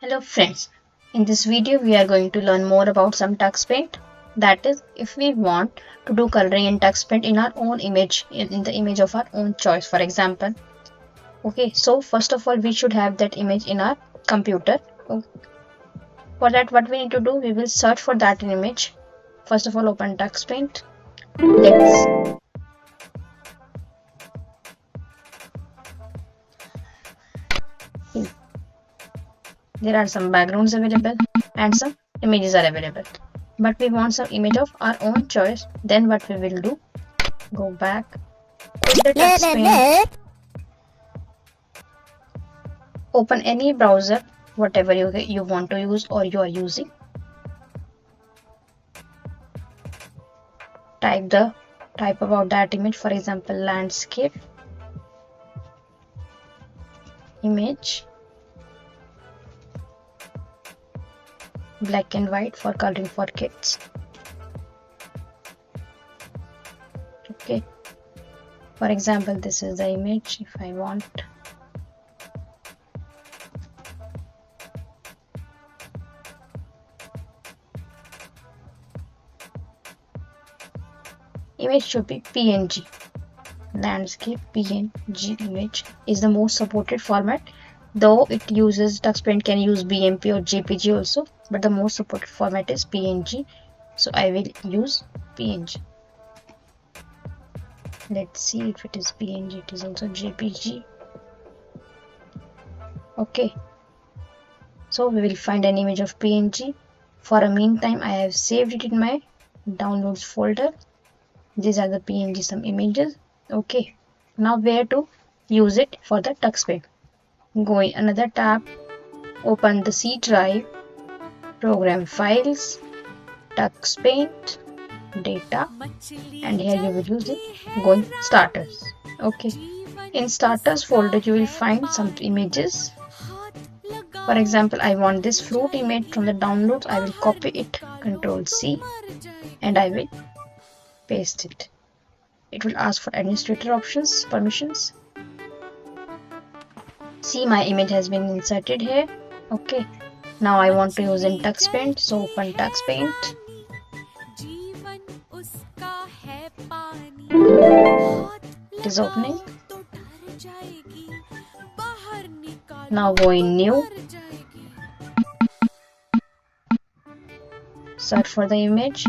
Hello friends, in this video we are going to learn more about some Tux Paint. That is, if we want to do coloring in Tux Paint in our own image, in the image of our own choice, for example. Okay, so first of all we should have that image in our computer. For that, what we need to do, we will search for that image. First of all, open Tux Paint. There are some backgrounds available and some images are available, but we want some image of our own choice. Then what we will do, go back, click the Tux Paint, open any browser, whatever you want to use or you are using. Type about that image, for example, landscape image, black and white for coloring for kids. Okay, for example, this is the image. If I want, image should be PNG. Landscape PNG image is the most supported format, though it uses Tux Paint can use BMP or JPG also, but the most supported format is PNG, so I will use PNG. Let's see if it is PNG. It is also JPG. Okay, so we will find an image of PNG. For a meantime, I have saved it in my downloads folder. These are the PNG some images. Okay, now where to use it for the Tux Paint? Go in another tab, open the C drive, program files, Tux Paint, data, and here you will use it. Go in starters. Okay, in starters folder you will find some images. For example, I want this fruit image from the downloads. I will copy it, Ctrl C, and I will paste it. It will ask for administrator options, permissions. See, my image has been inserted here. Okay, now I want to use in Tux Paint, so open Tux Paint. It is opening. Now go in new, search for the image.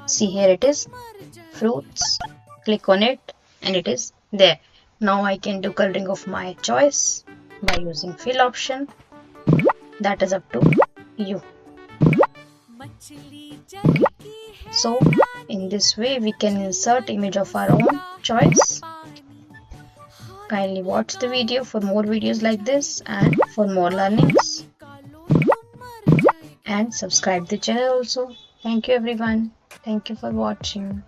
See, here it is, fruits. Click on it and it is there. Now I can do coloring of my choice by using fill option. That is up to you. So in this way we can insert image of our own choice. Kindly watch the video for more videos like this and for more learnings, and subscribe the channel also. Thank you everyone. Thank you for watching.